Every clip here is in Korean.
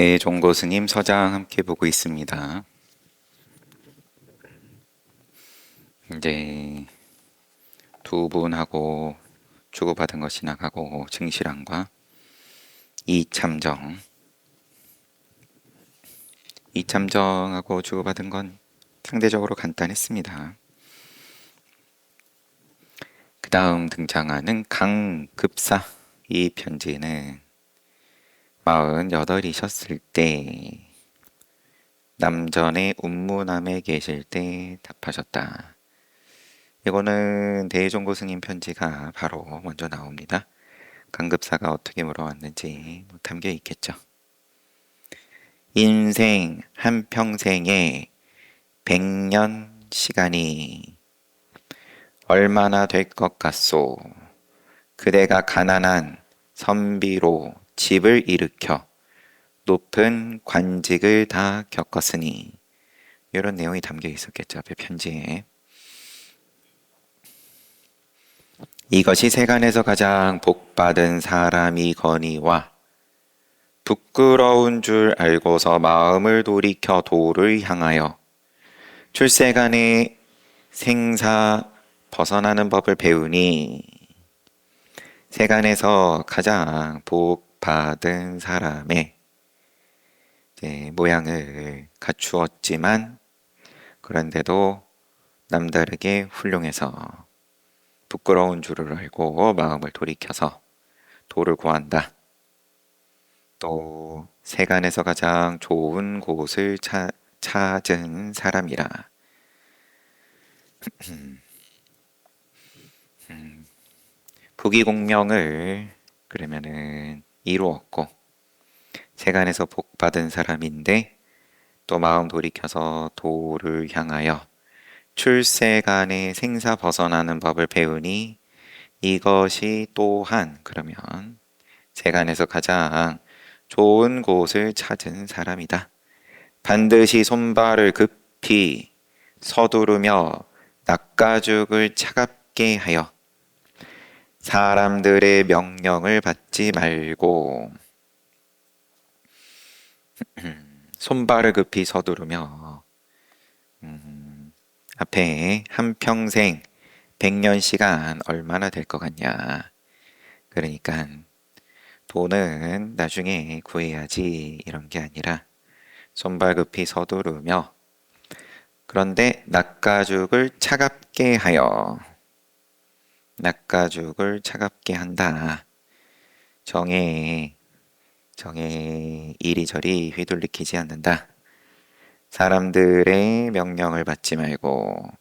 대종고 스님 서장 함께 보고 있습니다. 이제 두 분하고 주고받은 것이 나가고 증실함과 이참정. 이참정하고 주고받은 건 상대적으로 간단했습니다. 그 다음 등장하는 강급사. 이 편지는 48이셨을 때 남전에 운무남에 계실 때 답하셨다. 이거는 대종고 스님 편지가 바로 먼저 나옵니다. 강급사가 어떻게 물어왔는지 담겨 있겠죠. 인생 한평생에 100년 시간이 얼마나 될 것 같소. 그대가 가난한 선비로 집을 일으켜 높은 관직을 다 겪었으니, 이런 내용이 담겨 있었겠죠. 앞에 편지에. 이것이 세간에서 가장 복받은 사람이거니와 부끄러운 줄 알고서 마음을 돌이켜 도를 향하여 출세간의 생사 벗어나는 법을 배우니, 세간에서 가장 복받은 사람의 모양을 갖추었지만 그런데도 남다르게 훌륭해서 부끄러운 줄을 알고 마음을 돌이켜서 도를 구한다. 또 세간에서 가장 좋은 곳을 찾은 사람이라. 부귀공명을 그러면은 이루었고 세간에서 복받은 사람인데 또 마음 돌이켜서 도를 향하여 출세간의 생사 벗어나는 법을 배우니, 이것이 또한 그러면 세간에서 가장 좋은 곳을 찾은 사람이다. 반드시 손발을 급히 서두르며 낯가죽을 차갑게 하여 사람들의 명령을 받지 말고, 손발을 급히 서두르며 앞에 한평생 100년 시간 얼마나 될 것 같냐. 그러니까 돈은 나중에 구해야지 이런 게 아니라 손발 급히 서두르며, 그런데 낯가죽을 차갑게 하여, 낯가죽을 차갑게 한다. 정에 이리저리 휘둘리키지 않는다. 사람들의 명령을 받지 말고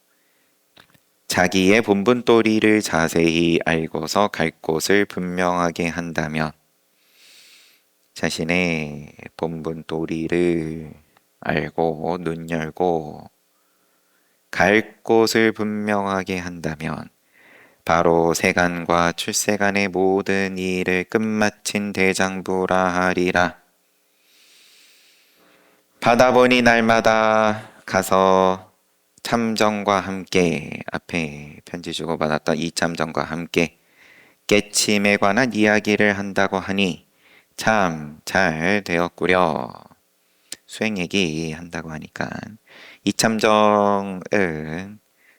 자기의 본분도리를 자세히 알고서 갈 곳을 분명하게 한다면, 자신의 본분도리를 알고 눈 열고 갈 곳을 분명하게 한다면 바로 세간과 출세간의 모든 일을 끝마친 대장부라 하리라. 받아보니 날마다 가서 참정과 함께, 앞에 편지 주고받았던 이 참정과 함께 깨침에 관한 이야기를 한다고 하니 참 잘 되었구려. 수행 얘기 한다고 하니까 이참정은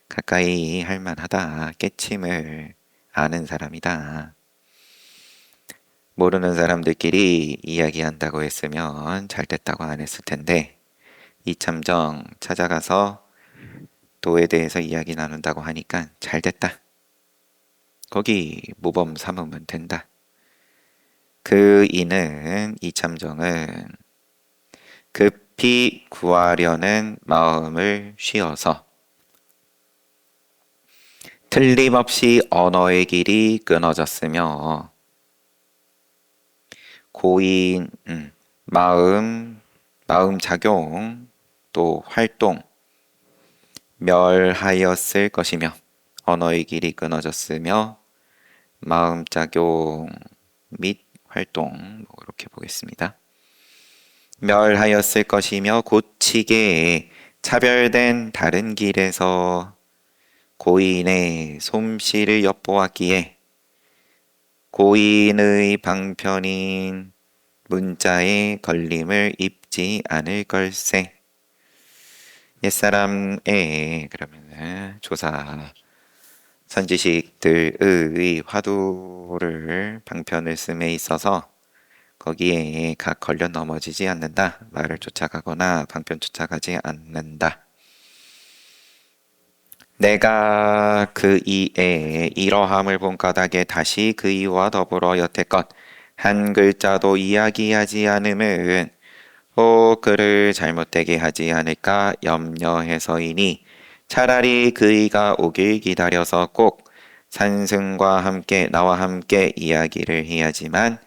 가까이 할 만하다. 깨침을 아는 사람이다. 모르는 사람들끼리 이야기한다고 했으면 잘 됐다고 안 했을 텐데, 이참정 찾아가서 도에 대해서 이야기 나눈다고 하니까 잘 됐다. 거기 모범 삼으면 된다. 그 이는 이참정은 급히 구하려는 마음을 쉬어서 틀림없이 언어의 길이 끊어졌으며 고인 마음 작용 또 활동 멸하였을 것이며, 언어의 길이 끊어졌으며 마음 작용 및 활동, 이렇게 보겠습니다. 멸하였을 것이며 고치게 차별된 다른 길에서 고인의 솜씨를 엿보았기에 고인의 방편인 문자에 걸림을 입지 않을 걸세. 옛사람의 그러면은 조사 선지식들의 화두를 방편을 씀에 있어서 거기에 각 걸려 넘어지지 않는다. 말을 쫓아가거나 방편 쫓아가지 않는다. 내가 그 이에 이러함을 본 까닭에 다시 그 이와 더불어 여태껏 한 글자도 이야기하지 않음은 혹 그를 잘못되게 하지 않을까 염려해서이니 차라리 그이가 오길 기다려서 꼭 산승과 함께 나와 함께 이야기를 해야지만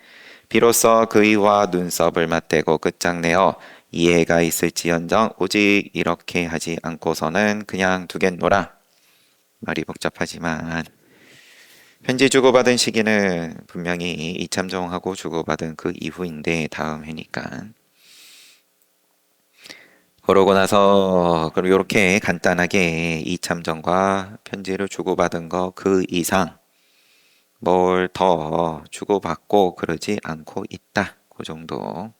비로소 그이와 눈썹을 맞대고 끝장내어 이해가 있을지언정 오직 이렇게 하지 않고서는 그냥 두겠노라. 말이 복잡하지만 편지 주고받은 시기는 분명히 이참정하고 주고받은 그 이후인데 다음 해니까. 그러고 나서 그럼 이렇게 간단하게 이참정과 편지를 주고받은 거 그 이상 뭘 더 주고받고 그러지 않고 있다. 그 정도.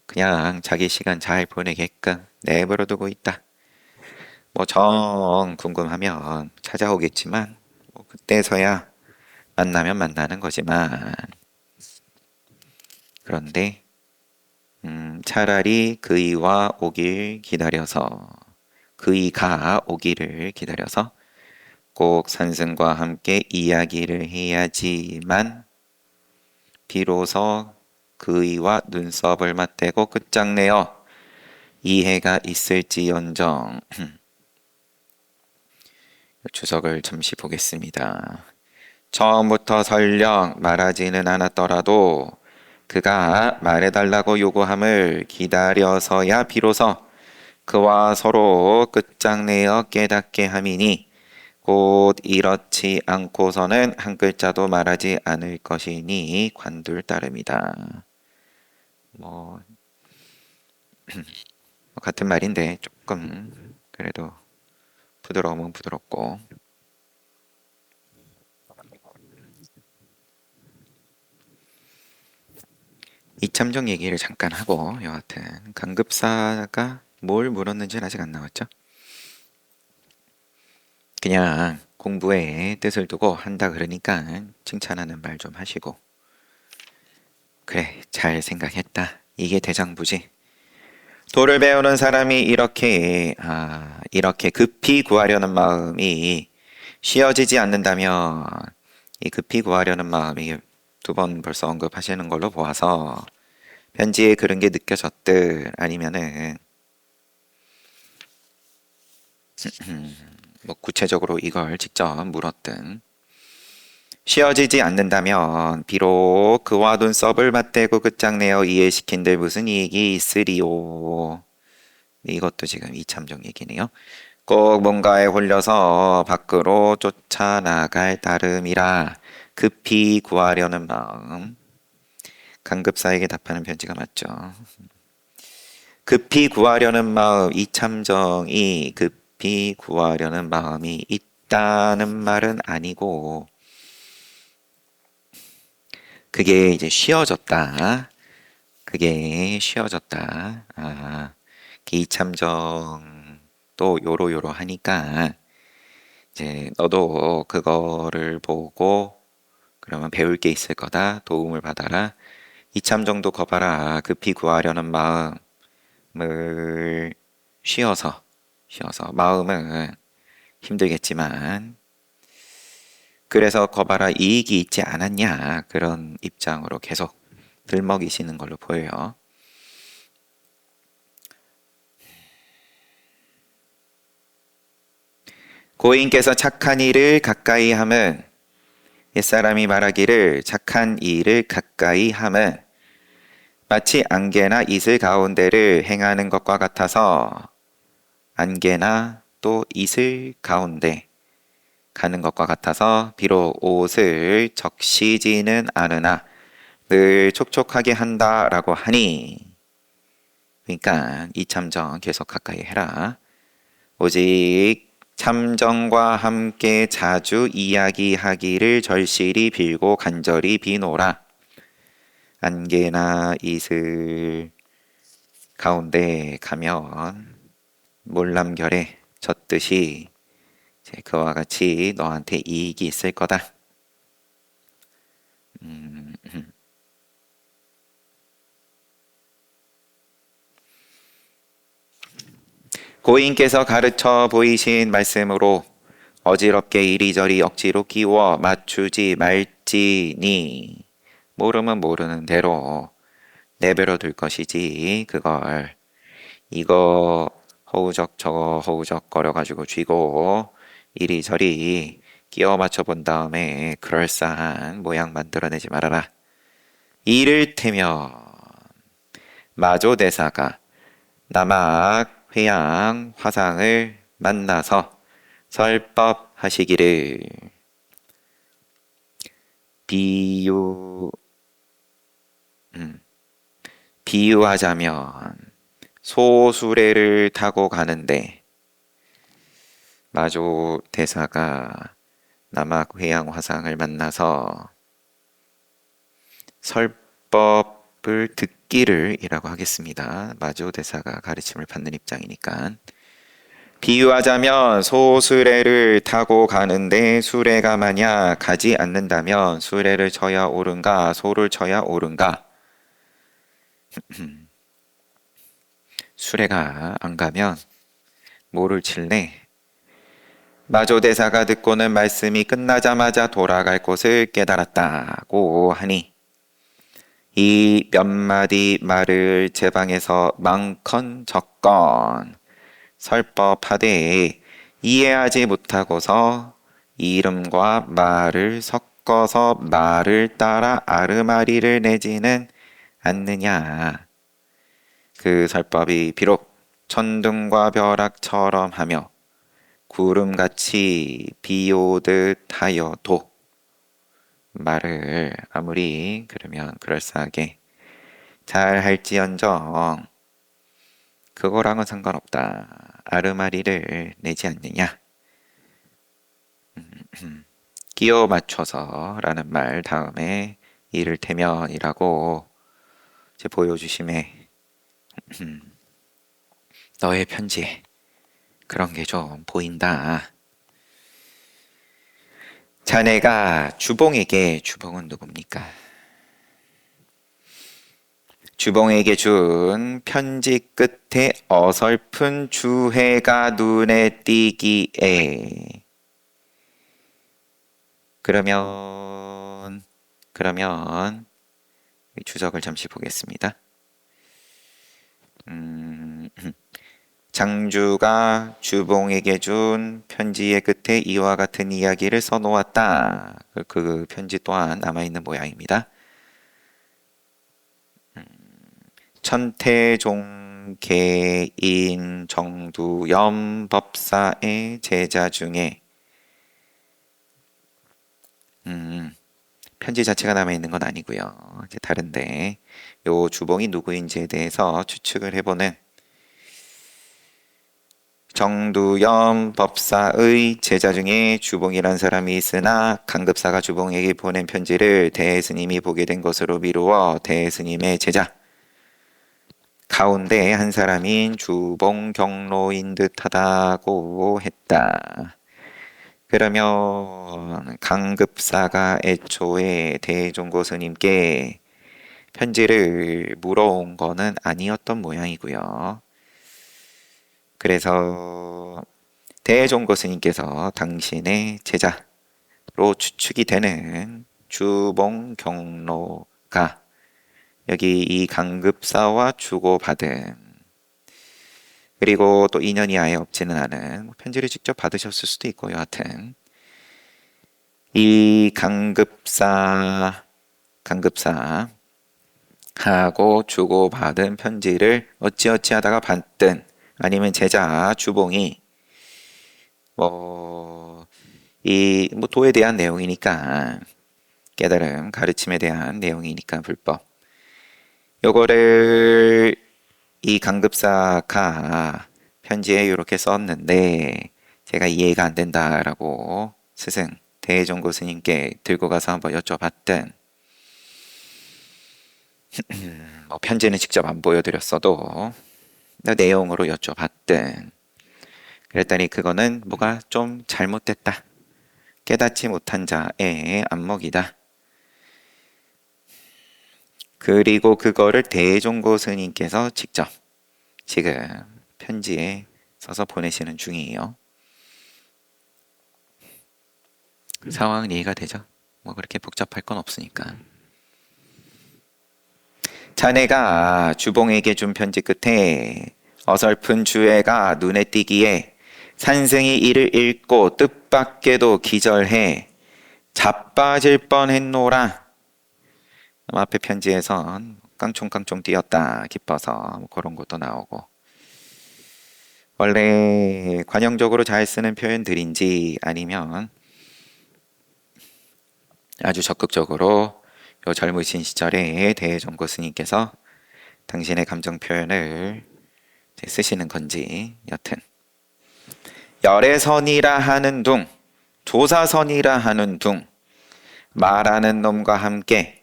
그냥 자기 시간 잘 보내게끔 내버려 두고 있다. 뭐 정 궁금하면 찾아오겠지만 뭐 그때서야 만나면 만나는 거지만 그런데 차라리 그이와 오길 기다려서 그이가 오기를 기다려서 꼭 산승과 함께 이야기를 해야지만 비로소 그이와 눈썹을 맞대고 끝장내어 이해가 있을지언정. 주석을 잠시 보겠습니다. 처음부터 설령 말하지는 않았더라도 그가 말해달라고 요구함을 기다려서야 비로소 그와 서로 끝장내어 깨닫게 함이니 곧 이렇지 않고서는 한 글자도 말하지 않을 것이니 관둘 따름이다. 뭐 같은 말인데 조금 그래도 부드러움은 부드럽고 이참정 얘기를 잠깐 하고 여하튼 강급사가 뭘 물었는지는 아직 안 나왔죠? 그냥 공부에 뜻을 두고 한다 그러니까 칭찬하는 말 좀 하시고 그래 잘 생각했다. 이게 대장부지. 도를 배우는 사람이 이렇게 급히 구하려는 마음이 쉬어지지 않는다면 이 급히 구하려는 마음이 두 번 벌써 언급하시는 걸로 보아서 편지에 그런 게 느껴졌듯 아니면은 뭐 구체적으로 이걸 직접 물었든 쉬어지지 않는다면 비록 그와 눈썹을 맞대고 끝장내어 이해시킨들 무슨 이익이 있으리요. 이것도 지금 이참정 얘기네요. 꼭 뭔가에 홀려서 밖으로 쫓아나갈 따름이라 급히 구하려는 마음. 강급사에게 답하는 편지가 맞죠. 급히 구하려는 마음, 이참정이 급히 구하려는 마음이 있다는 말은 아니고 그게 이제 쉬어졌다. 그게 쉬어졌다. 이참정 또 요로요로 하니까 이제 너도 그거를 보고 그러면 배울 게 있을 거다. 도움을 받아라. 이참정도 거봐라. 급히 구하려는 마음을 쉬어서 마음은 힘들겠지만 그래서 거봐라 이익이 있지 않았냐 그런 입장으로 계속 들먹이시는 걸로 보여요. 고인께서 착한 일을 가까이 함은 옛사람이 말하기를 착한 일을 가까이 함은 마치 안개나 이슬 가운데를 행하는 것과 같아서 안개나 또 이슬 가운데 가는 것과 같아서 비록 옷을 적시지는 않으나 늘 촉촉하게 한다라고 하니 그러니까 이참정 계속 가까이 해라. 오직 참정과 함께 자주 이야기하기를 절실히 빌고 간절히 비노라. 안개나 이슬 가운데 가면 몰람결에 젖듯이 이제 그와 같이 너한테 이익이 있을 거다. 음, 고인께서 가르쳐 보이신 말씀으로 어지럽게 이리저리 억지로 끼워 맞추지 말지니 모르면 모르는 대로 내버려 둘 것이지 그걸 이거 허우적 저거 허우적 거려가지고 쥐고 이리저리 끼워 맞춰 본 다음에 그럴싸한 모양 만들어내지 말아라. 이를테면 마조대사가 남악 회양 화상을 만나서 설법하시기를 비유 비유하자면 소수레를 타고 가는데 마조 대사가 남악 회양 화상을 만나서 설법을 듣기를 이라고 하겠습니다. 마조 대사가 가르침을 받는 입장이니까 비유하자면 소수레를 타고 가는데 수레가 만약 가지 않는다면 수레를 쳐야 옳은가 소를 쳐야 옳은가 수레가 안 가면 뭐를 칠래? 마조대사가 듣고는 말씀이 끝나자마자 돌아갈 곳을 깨달았다고 하니 이 몇 마디 말을 제 방에서 많건 적건 설법하되 이해하지 못하고서 이름과 말을 섞어서 말을 따라 아르마리를 내지는 않느냐. 그 설법이 비록 천둥과 벼락처럼 하며 구름같이 비오듯 하여도 말을 아무리 그러면 그럴싸하게 잘 할지언정 그거랑은 상관없다. 아르마리를 내지 않느냐. 끼워 맞춰서 라는 말 다음에 이를테면이라고 이제 보여주심에 너의 편지에 그런 게 좀 보인다. 자네가 주봉에게 주봉은 누굽니까? 주봉에게 준 편지 끝에 어설픈 주해가 눈에 띄기에 그러면 주석을 잠시 보겠습니다. 장주가 주봉에게 준 편지의 끝에 이와 같은 이야기를 써놓았다. 그 편지 또한 남아있는 모양입니다. 천태종 개인 정두염 법사의 제자 중에 편지 자체가 남아있는 건 아니고요. 이제 다른데 요 주봉이 누구인지에 대해서 추측을 해보는 정두염 법사의 제자 중에 주봉이란 사람이 있으나 강급사가 주봉에게 보낸 편지를 대스님이 보게 된 것으로 미루어 대스님의 제자 가운데 한 사람인 주봉 경로인 듯하다고 했다. 그러면 강급사가 애초에 대종고 스님께 편지를 물어온 거는 아니었던 모양이고요. 그래서 대종고 스님께서 당신의 제자로 추측이 되는 주봉 경로가 여기 이 강급사와 주고받은 그리고 또 인연이 아예 없지는 않은 편지를 직접 받으셨을 수도 있고 여하튼 이 강급사하고 주고받은 편지를 어찌어찌 하다가 받든 아니면 제자 주봉이 도에 대한 내용이니까 깨달음 가르침에 대한 내용이니까 불법 요거를 이 강급사가 편지에 이렇게 썼는데 제가 이해가 안 된다라고 스승 대종고 스님께 들고 가서 한번 여쭤봤던 뭐 편지는 직접 안 보여드렸어도 내용으로 여쭤봤든 그랬더니 그거는 뭐가 좀 잘못됐다. 깨닫지 못한 자의 안목이다. 그리고 그거를 대종고 스님께서 직접 지금 편지에 써서 보내시는 중이에요. 상황은 이해가 되죠? 뭐 그렇게 복잡할 건 없으니까. 자네가 주봉에게 준 편지 끝에 어설픈 주애가 눈에 띄기에 산승이 이를 읽고 뜻밖에도 기절해 자빠질 뻔했노라. 앞에 편지에선 깡총깡총 뛰었다 기뻐서 뭐 그런 것도 나오고, 원래 관용적으로 잘 쓰는 표현들인지 아니면 아주 적극적으로 요 젊으신 시절에 대종고 스님께서 당신의 감정 표현을 쓰시는 건지, 여튼 열애선이라 하는 둥, 조사선이라 하는 둥, 말하는 놈과 함께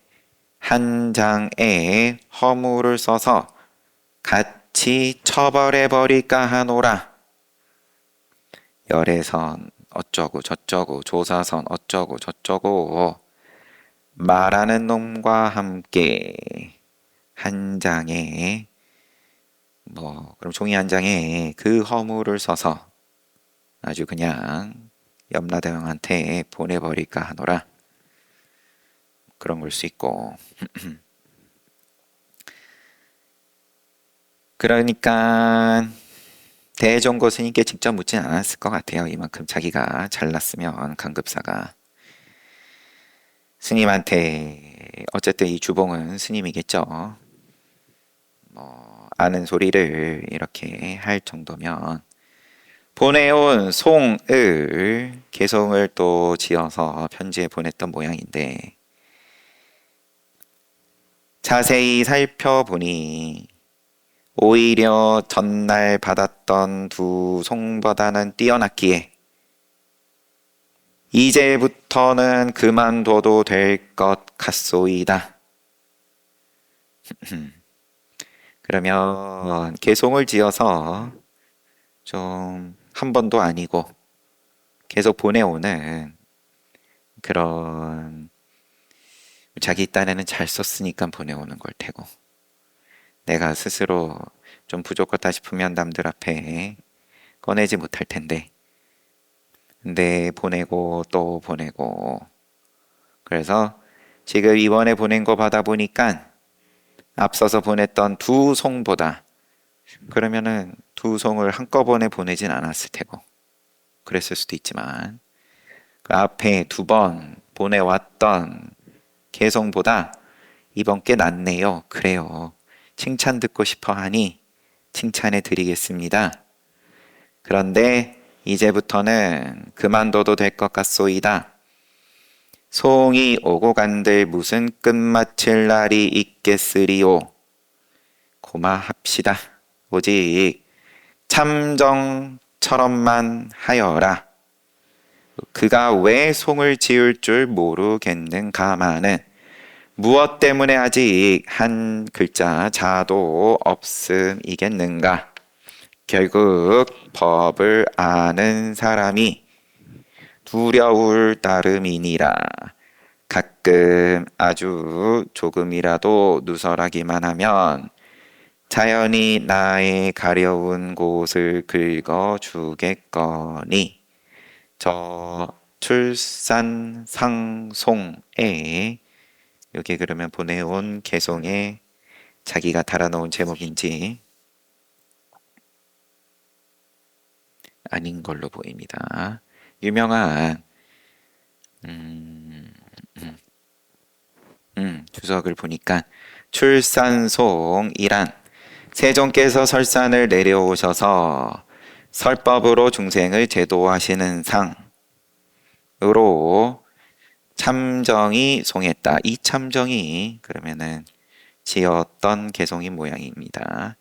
한 장에 허물을 써서 같이 처벌해버릴까 하노라. 열애선 어쩌고 저쩌고, 조사선 어쩌고 저쩌고, 말하는 놈과 함께 한 장에, 뭐 그럼 종이 한 장에 그 허물을 써서 아주 그냥 염라대왕한테 보내버릴까 하노라. 그런 걸 수 있고. 그러니까 대종고 스님께 직접 묻진 않았을 것 같아요. 이만큼 자기가 잘났으면 강급사가 스님한테, 어쨌든 이 주봉은 스님이겠죠. 뭐 아는 소리를 이렇게 할 정도면 보내온 송을 개송을 또 지어서 편지에 보냈던 모양인데, 자세히 살펴보니 오히려 전날 받았던 두 송보다는 뛰어났기에 이제부터는 그만둬도 될 것 같소이다. 그러면 개송을 지어서 좀 한 번도 아니고 계속 보내오는 그런, 자기 딴에는 잘 썼으니까 보내오는 걸 테고, 내가 스스로 좀 부족하다 싶으면 남들 앞에 꺼내지 못할 텐데, 근데 보내고 또 보내고, 그래서 지금 이번에 보낸 거 받아보니까 앞서서 보냈던 두 송보다, 그러면은 두 송을 한꺼번에 보내진 않았을 테고 그랬을 수도 있지만, 그 앞에 두 번 보내왔던 개송보다 이번 게 낫네요. 그래요. 칭찬 듣고 싶어 하니 칭찬해 드리겠습니다. 그런데 이제부터는 그만둬도 될 것 같소이다. 송이 오고 간들 무슨 끝마칠 날이 있겠으리오. 고마합시다. 오직 참정처럼만 하여라. 그가 왜 송을 지을 줄 모르겠는가마는 무엇 때문에 아직 한 글자 자도 없음이겠는가. 결국 법을 아는 사람이 두려울 따름이니라. 가끔 아주 조금이라도 누설하기만 하면 자연히 나의 가려운 곳을 긁어주겠거니. 저 출산상송에, 여기 그러면 보내온 개송에 자기가 달아놓은 제목인지 아닌 걸로 보입니다. 유명한 주석을 보니까 출산송이란 세종께서 설산을 내려오셔서 설법으로 중생을 제도하시는 상으로 참정이 송했다. 이 참정이 그러면은 지었던 개송인 모양입니다.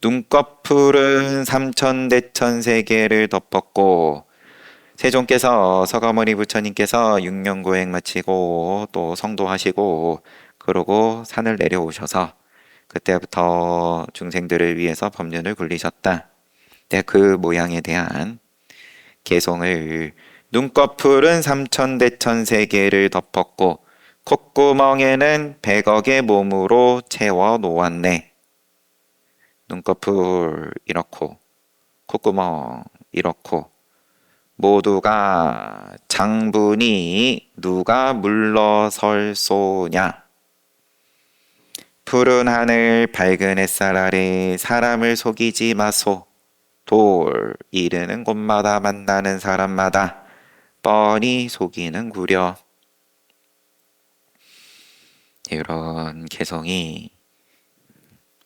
눈꺼풀은 삼천대천 세계를 덮었고, 세종께서 서가모니 부처님께서 6년 고행 마치고 또 성도하시고 그러고 산을 내려오셔서 그때부터 중생들을 위해서 법륜을 굴리셨다. 네, 그 모양에 대한 개송을 눈꺼풀은 삼천대천 세계를 덮었고 콧구멍에는 100억의 몸으로 채워 놓았네. 눈꺼풀 이렇고 콧구멍 이렇고 모두가 장분이 누가 물러설소냐. 푸른 하늘 밝은 햇살 아래 사람을 속이지 마소. 돌 이르는 곳마다 만나는 사람마다 뻔히 속이는구려. 이런 개성이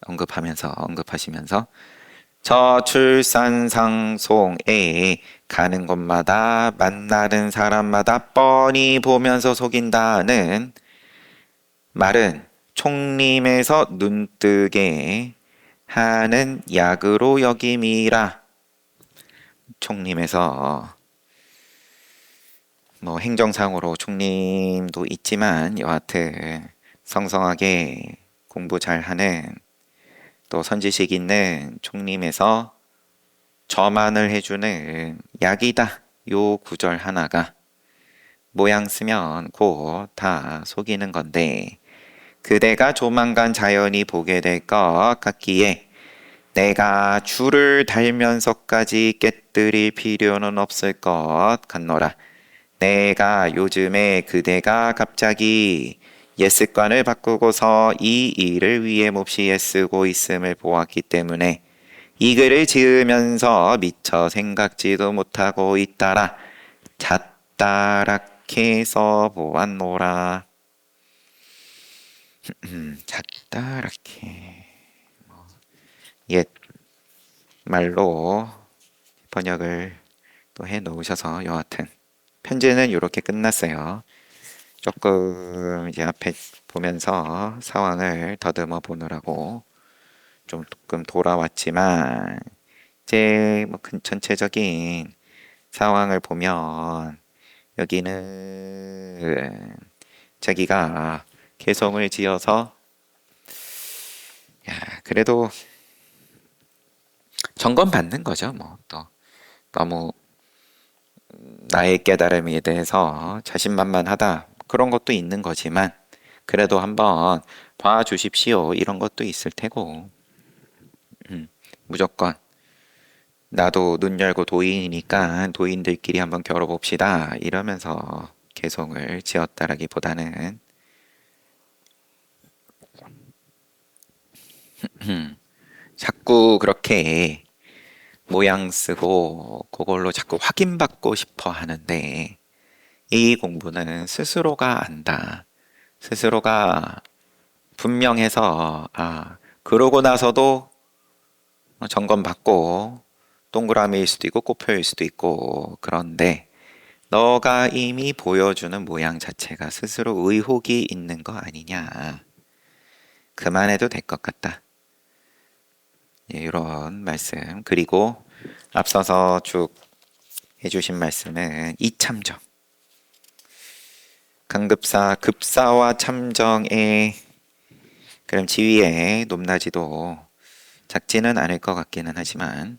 언급하시면서 저출산상송에 가는 곳마다 만나는 사람마다 뻔히 보면서 속인다는 말은 총림에서 눈뜨게 하는 약으로 여김이라. 총림에서 뭐 행정상으로 총림도 있지만 여하튼 성성하게 공부 잘하는 또 선지식 있는 총림에서 저만을 해주는 약이다. 요 구절 하나가 모양 쓰면 곧 다 속이는 건데 그대가 조만간 자연히 보게 될 것 같기에 내가 줄을 달면서까지 깨뜨릴 필요는 없을 것 같노라. 내가 요즘에 그대가 갑자기 옛 습관을 바꾸고서 이 일을 위해 몹시 애쓰고 있음을 보았기 때문에 이 글을 지으면서 미처 생각지도 못하고 있다라 잣다랗게 써보았노라. 잣다랗게 옛 말로 번역을 또 해 놓으셔서 여하튼 편지는 이렇게 끝났어요. 조금 이제 앞에 보면서 상황을 더듬어 보느라고 조금 돌아왔지만 이제 뭐 전체적인 상황을 보면 여기는 자기가 개성을 지어서 그래도 점검 받는 거죠. 뭐 또 너무 나의 깨달음에 대해서 자신만만하다 그런 것도 있는 거지만 그래도 한번 봐주십시오 이런 것도 있을 테고 무조건 나도 눈 열고 도인이니까 도인들끼리 한번 겨뤄봅시다 이러면서 개성을 지었다라기보다는 자꾸 그렇게 모양 쓰고 그걸로 자꾸 확인받고 싶어 하는데 이 공부는 스스로가 안다. 스스로가 분명해서 그러고 나서도 점검받고 동그라미일 수도 있고 꽃표일 수도 있고 그런데 너가 이미 보여주는 모양 자체가 스스로 의혹이 있는 거 아니냐. 그만해도 될 것 같다. 이런 말씀. 그리고 앞서서 쭉 해주신 말씀은 이참정. 강급사, 급사와 참정의 그럼 지위의 높낮이도 작지는 않을 것 같기는 하지만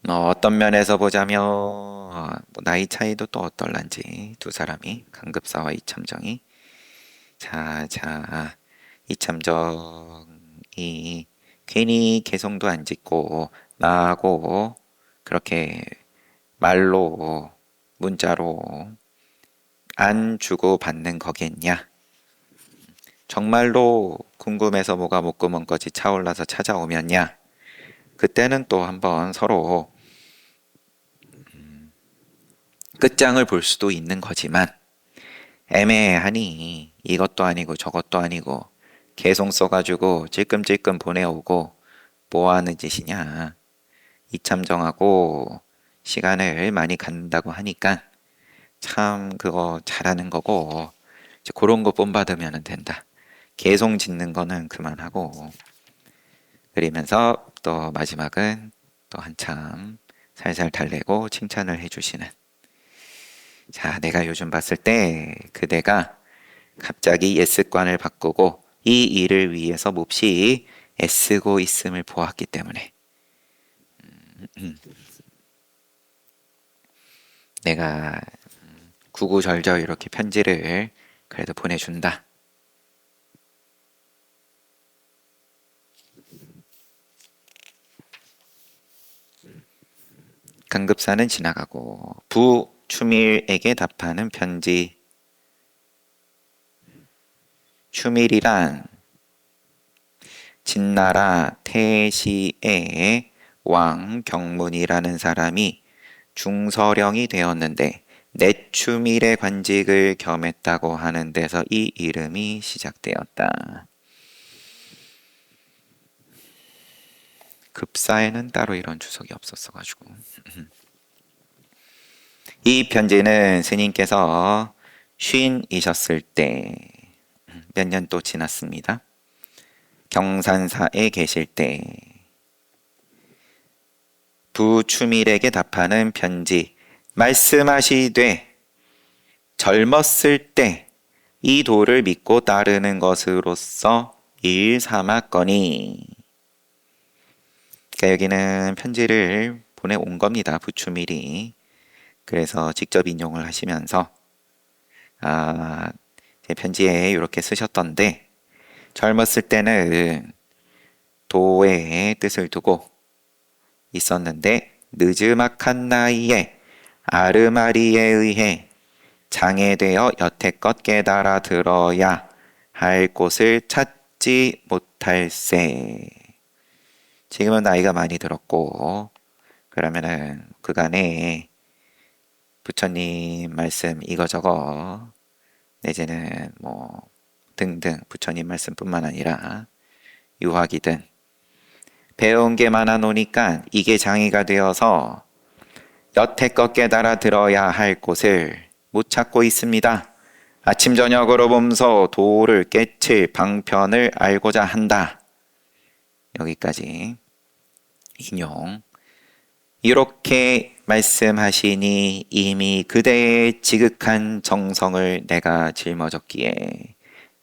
어떤 면에서 보자면 뭐 나이 차이도 또 어떨란지 두 사람이 강급사와 이참정이 자 이참정이 괜히 개성도 안 짓고 나하고 그렇게 말로 문자로 안 주고 받는 거겠냐? 정말로 궁금해서 뭐가 목구멍까지 차올라서 찾아오면야? 그때는 또 한번 서로 끝장을 볼 수도 있는 거지만 애매하니 이것도 아니고 저것도 아니고 개송 써가지고 찔끔찔끔 보내오고 뭐 하는 짓이냐? 이참정하고 시간을 많이 갖는다고 하니까 참 그거 잘하는 거고 이제 그런 거 본받으면 된다. 개송 짓는 거는 그만하고 그러면서 또 마지막은 또 한참 살살 달래고 칭찬을 해주시는 자 내가 요즘 봤을 때 그대가 갑자기 예습관을 바꾸고 이 일을 위해서 몹시 애쓰고 있음을 보았기 때문에 내가 구구절절 이렇게 편지를 그래도 보내준다. 강급사는 지나가고 부추밀에게 답하는 편지. 추밀이란 진나라 태시의 왕 경문이라는 사람이 중서령이 되었는데 내추밀의 관직을 겸했다고 하는 데서 이 이름이 시작되었다. 급사에는 따로 이런 주석이 없었어가지고 이 편지는 스님께서 쉰이셨을 때 몇 년 또 지났습니다. 경산사에 계실 때 부추밀에게 답하는 편지. 말씀하시되 젊었을 때 이 도를 믿고 따르는 것으로서 일 삼았거니. 그러니까 여기는 편지를 보내온 겁니다. 부추밀이. 그래서 직접 인용을 하시면서 제 편지에 이렇게 쓰셨던데 젊었을 때는 도의 뜻을 두고 있었는데 느즈막한 나이에 아르마리에 의해 장애되어 여태껏 깨달아 들어야 할 곳을 찾지 못할세. 지금은 나이가 많이 들었고 그러면은 그간에 부처님 말씀 이거저거 내지는 뭐 등등 부처님 말씀뿐만 아니라 유학이든 배운 게 많아 노니까 이게 장애가 되어서 여태껏 깨달아 들어야 할 곳을 못 찾고 있습니다. 아침 저녁으로 보면서 도를 깨칠 방편을 알고자 한다. 여기까지 인용. 이렇게 말씀하시니 이미 그대의 지극한 정성을 내가 짊어졌기에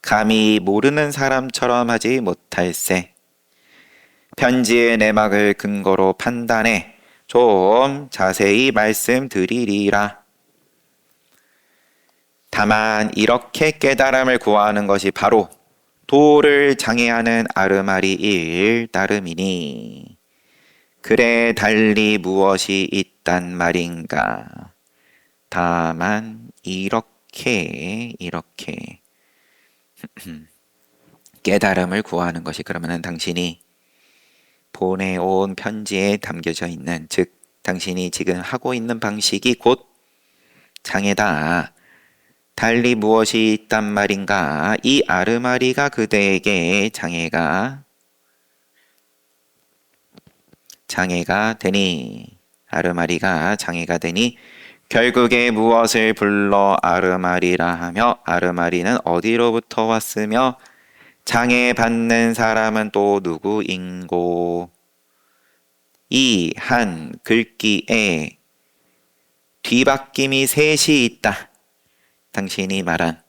감히 모르는 사람처럼 하지 못할세. 편지의 내막을 근거로 판단해 좀 자세히 말씀드리리라. 다만 이렇게 깨달음을 구하는 것이 바로 도를 장애하는 아르마리일 따름이니 그래 달리 무엇이 있단 말인가. 다만 이렇게 깨달음을 구하는 것이 그러면은 당신이 보내온 편지에 담겨져 있는 즉 당신이 지금 하고 있는 방식이 곧 장애다. 달리 무엇이 있단 말인가. 이 아르마리가 그대에게 장애가 되니 아르마리가 장애가 되니 결국에 무엇을 불러 아르마리라 하며 아르마리는 어디로부터 왔으며 장애받는 사람은 또 누구인고. 이 한 글귀에 뒤바뀜이 셋이 있다. 당신이 말한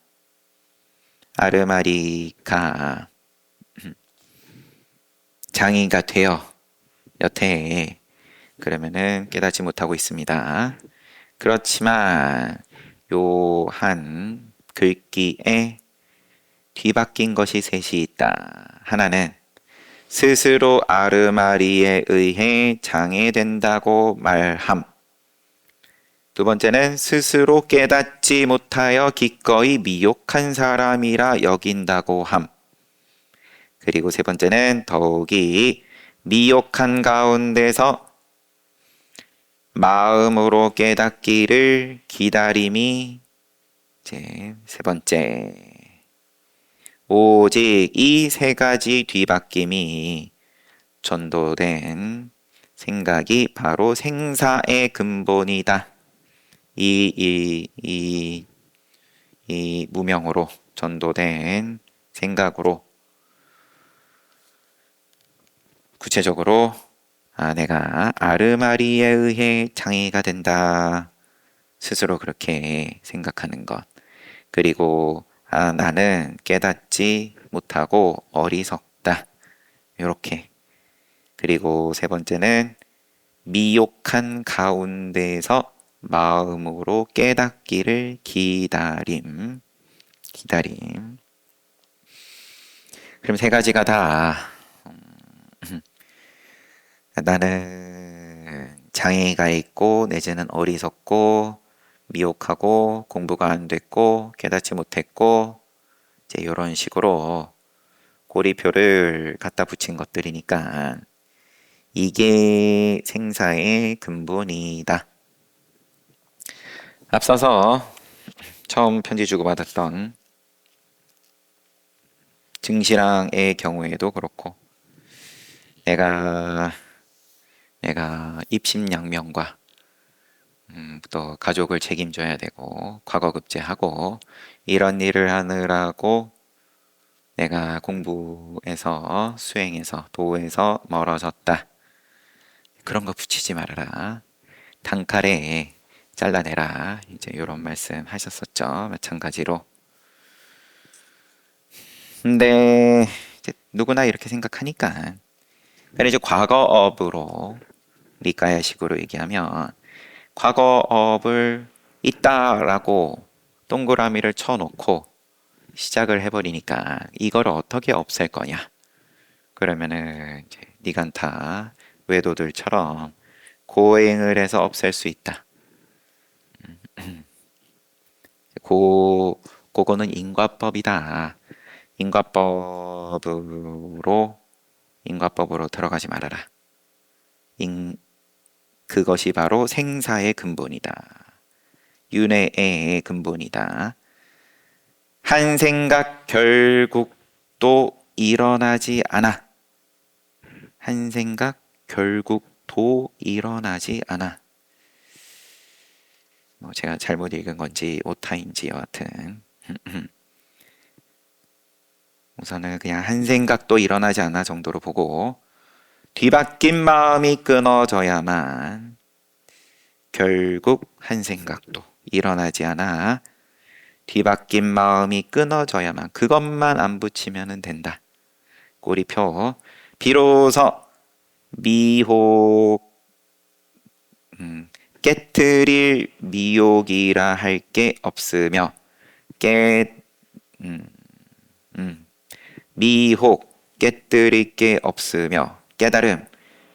아르마리가 장애가 되어 여태 그러면은 깨닫지 못하고 있습니다. 그렇지만 요 한 글귀에 뒤바뀐 것이 셋이 있다. 하나는 스스로 아르마리에 의해 장애된다고 말함. 두 번째는 스스로 깨닫지 못하여 기꺼이 미혹한 사람이라 여긴다고 함. 그리고 세 번째는 더욱이 미혹한 가운데서 마음으로 깨닫기를 기다림이 세 번째. 오직 이 세 가지 뒤바뀜이 전도된 생각이 바로 생사의 근본이다. 이 무명으로 전도된 생각으로 구체적으로 내가 아르마리에 의해 장애가 된다. 스스로 그렇게 생각하는 것. 그리고 나는 깨닫지 못하고 어리석다. 요렇게. 그리고 세 번째는 미혹한 가운데서 마음으로 깨닫기를 기다림. 기다림. 그럼 세 가지가 다 나는 장애가 있고 내지는 어리석고 미혹하고 공부가 안 됐고 깨닫지 못했고 이제 이런 식으로 꼬리표를 갖다 붙인 것들이니까 이게 생사의 근본이다. 앞서서 처음 편지 주고받았던 증시랑의 경우에도 그렇고 내가 입심양명과 또 가족을 책임져야 되고 과거급제하고 이런 일을 하느라고 내가 공부에서 수행에서 도에서 멀어졌다. 그런 거 붙이지 말아라. 단칼에 잘라내라. 이제 이런 말씀 하셨었죠. 마찬가지로. 근데 이제 누구나 이렇게 생각하니까. 근데 이제 과거업으로 리까야식으로 얘기하면 과거업을 있다라고 동그라미를 쳐놓고 시작을 해버리니까 이걸 어떻게 없앨 거냐? 그러면은 이제 니간타 외도들처럼 고행을 해서 없앨 수 있다. 그거는 인과법이다. 인과법으로 들어가지 말아라. 그것이 바로 생사의 근본이다. 윤회의 근본이다. 한 생각 결국 또 일어나지 않아. 한 생각 결국 도 일어나지 않아. 제가 잘못 읽은 건지 오타인지 여하튼 우선은 그냥 한 생각도 일어나지 않아 정도로 보고 뒤바뀐 마음이 끊어져야만 결국 한 생각도 일어나지 않아. 뒤바뀐 마음이 끊어져야만 그것만 안 붙이면 된다. 꼬리표. 비로소 미혹 깨트릴 미혹이라 할 게 없으며 미혹 깨뜨릴 게 없으며 깨달음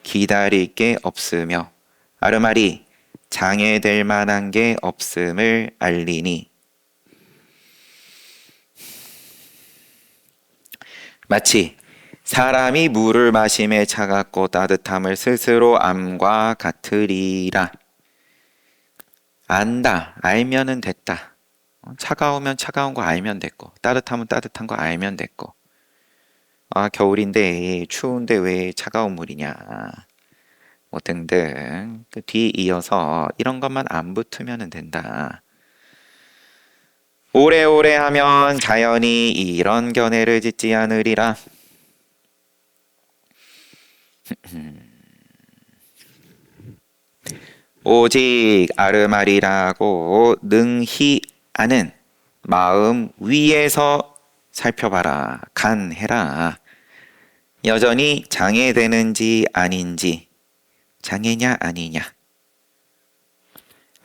기다릴 게 없으며 아르마리 장애될 만한 게 없음을 알리니 마치 사람이 물을 마심에 차갑고 따뜻함을 스스로 암과 같으리라. 안다. 알면은 됐다. 차가우면 차가운 거 알면 됐고 따뜻하면 따뜻한 거 알면 됐고 겨울인데 추운데 왜 차가운 물이냐 뭐 등등 그 뒤 이어서 이런 것만 안 붙으면 된다. 오래오래 하면 자연히 이런 견해를 짓지 않으리라. 오직 아르마리라고 능히 아는 마음 위에서 살펴봐라. 간해라. 여전히 장애되는지 아닌지 장애냐 아니냐.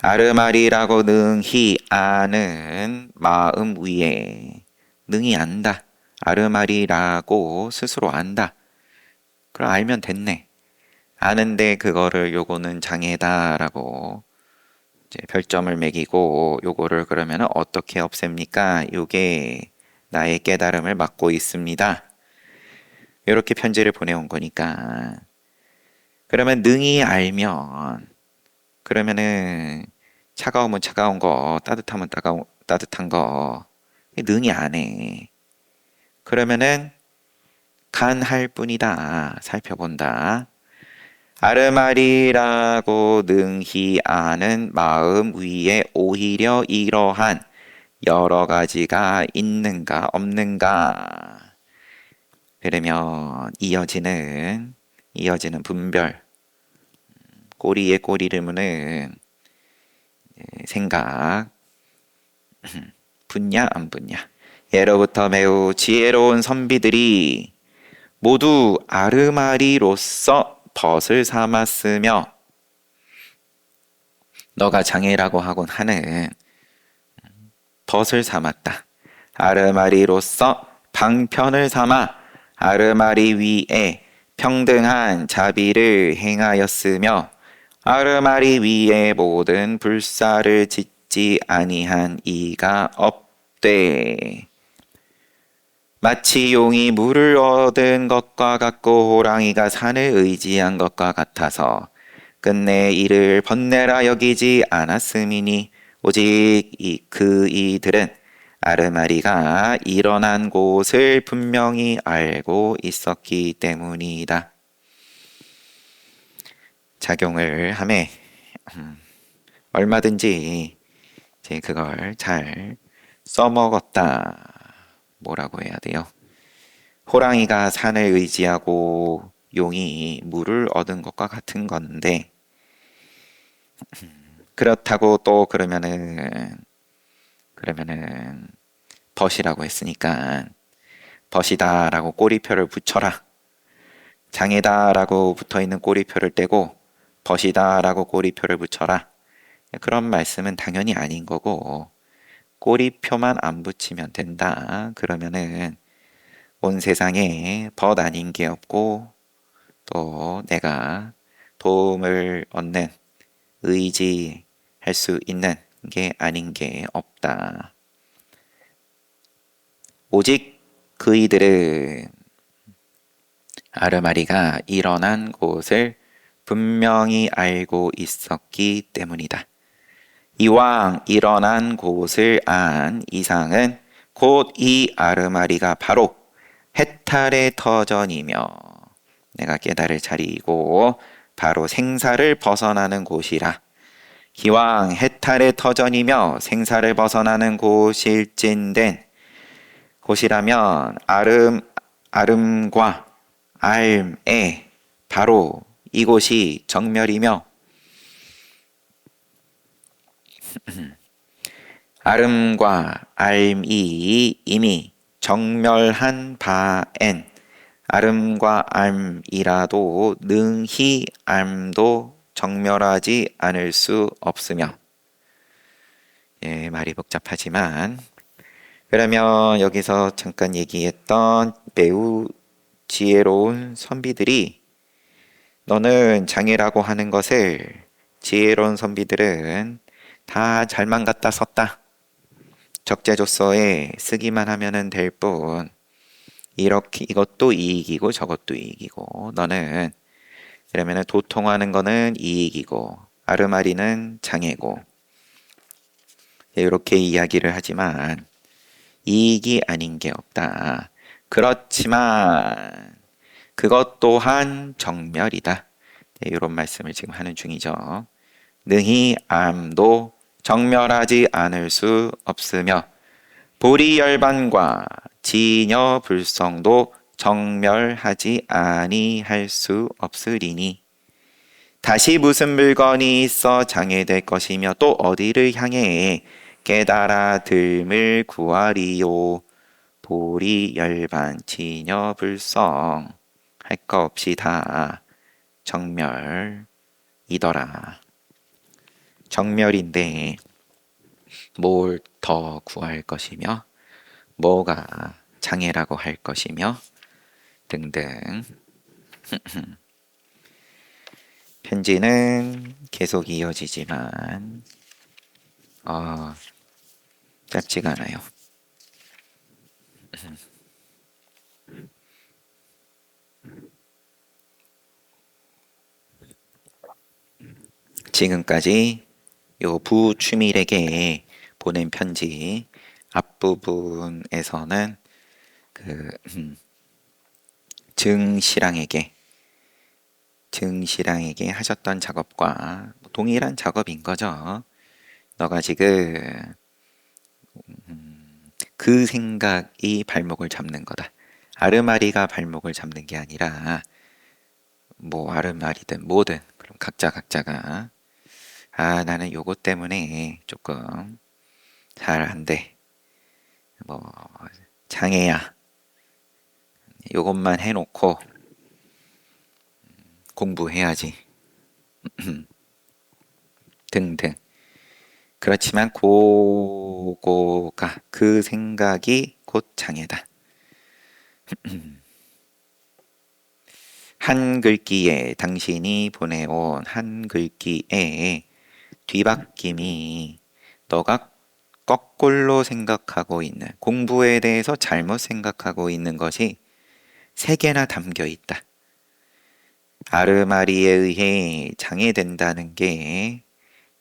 아르마리라고 능히 아는 마음 위에 능히 안다. 아르마리라고 스스로 안다. 그럼 알면 됐네. 아는데 그거를 요거는 장애다라고 이제 별점을 매기고 요거를 그러면 어떻게 없앱니까? 요게 나의 깨달음을 막고 있습니다. 이렇게 편지를 보내온 거니까 그러면 능히 알면 그러면은 차가우면 차가운 거 따뜻하면 따뜻한 거 능히 안 해. 그러면은 간할 뿐이다. 살펴본다. 아르마리라고 능히 아는 마음 위에 오히려 이러한 여러 가지가 있는가 없는가. 그러면 이어지는 분별. 꼬리에 꼬리를 무는 생각. 붙냐 안 붙냐. 예로부터 매우 지혜로운 선비들이 모두 아르마리로서 벗을 삼았으며 너가 장애라고 하곤 하는 벗을 삼았다. 아르마리로서 방편을 삼아 아르마리 위에 평등한 자비를 행하였으며 아르마리 위에 모든 불사를 짓지 아니한 이가 없되 마치 용이 물을 얻은 것과 같고 호랑이가 산을 의지한 것과 같아서 끝내 이를 번뇌라 여기지 않았음이니 오직 그 이들은 아르마리가 일어난 곳을 분명히 알고 있었기 때문이다. 작용을 하매 얼마든지 이제 그걸 잘 써먹었다. 뭐라고 해야 돼요? 호랑이가 산을 의지하고 용이 물을 얻은 것과 같은 건데 그렇다고 또 그러면은 벗이라고 했으니까 벗이다라고 꼬리표를 붙여라. 장애다라고 붙어있는 꼬리표를 떼고 벗이다라고 꼬리표를 붙여라. 그런 말씀은 당연히 아닌 거고 꼬리표만 안 붙이면 된다. 그러면은 온 세상에 벗 아닌 게 없고 또 내가 도움을 얻는 의지할 수 있는 게 아닌 게 없다. 오직 그이들은 아르마리가 일어난 곳을 분명히 알고 있었기 때문이다. 이왕 일어난 곳을 안 이상은 곧 이 아르마리가 바로 해탈의 터전이며 내가 깨달을 자리이고 바로 생사를 벗어나는 곳이라. 기왕 해탈의 터전이며 생사를 벗어나는 곳일진된 곳이라면 아름과 알에 바로 이곳이 정멸이며 아름과 알이 이미 정멸한 바엔 아름과 암이라도 능히 암도 정멸하지 않을 수 없으며 예, 말이 복잡하지만 그러면 여기서 잠깐 얘기했던 매우 지혜로운 선비들이 너는 장애라고 하는 것을 지혜로운 선비들은 다 잘만 갖다 썼다. 적재조서에 쓰기만 하면은 될 뿐 이렇게 이것도 이익이고 저것도 이익이고 너는 그러면은 도통하는 거는 이익이고 아르마리는 장애고 이렇게 이야기를 하지만 이익이 아닌 게 없다. 그렇지만 그것 또한 정멸이다. 네, 이런 말씀을 지금 하는 중이죠. 능히 암도 정멸하지 않을 수 없으며 보리열반과 진여 불성도 정멸하지 아니할 수 없으리니 다시 무슨 물건이 있어 장애될 것이며 또 어디를 향해 깨달아 들을 구하리요. 보리열반 진여 불성 할 거 없이 다 정멸이더라. 정멸인데 뭘 더 구할 것이며 뭐가 장애라고 할 것이며 등등. 편지는 계속 이어지지만 짧지가 않아요. 지금까지 요 부추밀에게 보낸 편지 앞부분에서는 그 증시랑에게 하셨던 작업과 동일한 작업인 거죠. 너가 지금 그 생각이 발목을 잡는 거다. 아르마리가 발목을 잡는 게 아니라 뭐 아르마리든 뭐든 그럼 각자가 나는 요것 때문에 조금 잘 안 돼. 뭐 장애야 요것만 해놓고 공부해야지 등등. 그렇지만 그거가 그 생각이 곧 장애다. 한 글귀에 당신이 보내온 한 글귀에 뒤바뀜이 너가 거꾸로 생각하고 있는 공부에 대해서 잘못 생각하고 있는 것이 세 개나 담겨 있다. 아르마리에 의해 장애된다는 게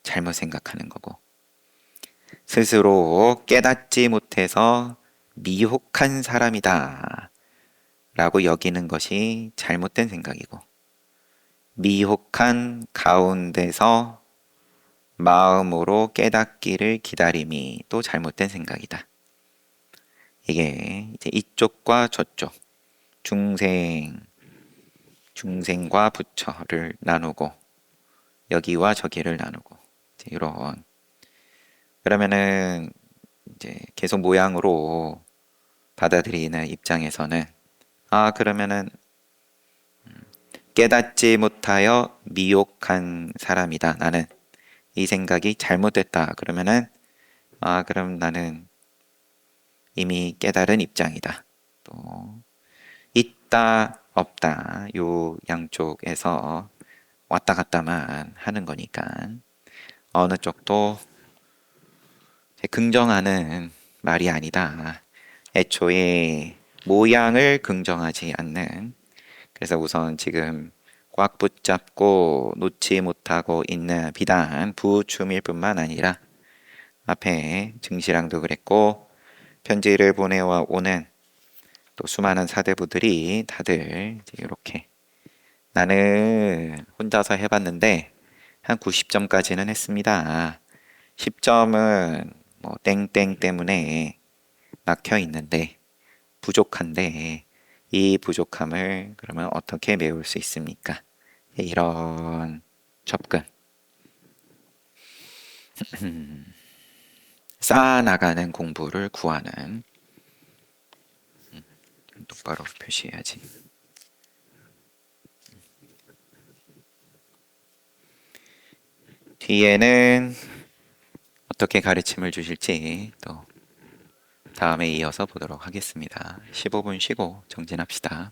잘못 생각하는 거고 스스로 깨닫지 못해서 미혹한 사람이다 라고 여기는 것이 잘못된 생각이고 미혹한 가운데서 마음으로 깨닫기를 기다림이 또 잘못된 생각이다. 이게 이제 이쪽과 저쪽 중생과 부처를 나누고 여기와 저기를 나누고 이런 그러면은 이제 계속 모양으로 받아들이는 입장에서는 그러면은 깨닫지 못하여 미혹한 사람이다. 나는 이 생각이 잘못됐다. 그러면은 그럼 나는 이미 깨달은 입장이다. 또 있다 없다 요 양쪽에서 왔다 갔다만 하는 거니까 어느 쪽도 긍정하는 말이 아니다. 애초에 모양을 긍정하지 않는 그래서 우선 지금 꽉 붙잡고 놓지 못하고 있는 비단 부추밀 뿐만 아니라 앞에 증시랑도 그랬고 편지를 보내와 오는 또 수많은 사대부들이 다들 이렇게 나는 혼자서 해봤는데 한 90점까지는 했습니다. 10점은 뭐 땡땡 때문에 막혀 있는데 부족한데 이 부족함을 그러면 어떻게 메울 수 있습니까? 이런 접근 쌓아나가는 공부를 구하는 똑바로 표시해야지. 뒤에는 어떻게 가르침을 주실지 또 다음에 이어서 보도록 하겠습니다. 15분 쉬고 정진합시다.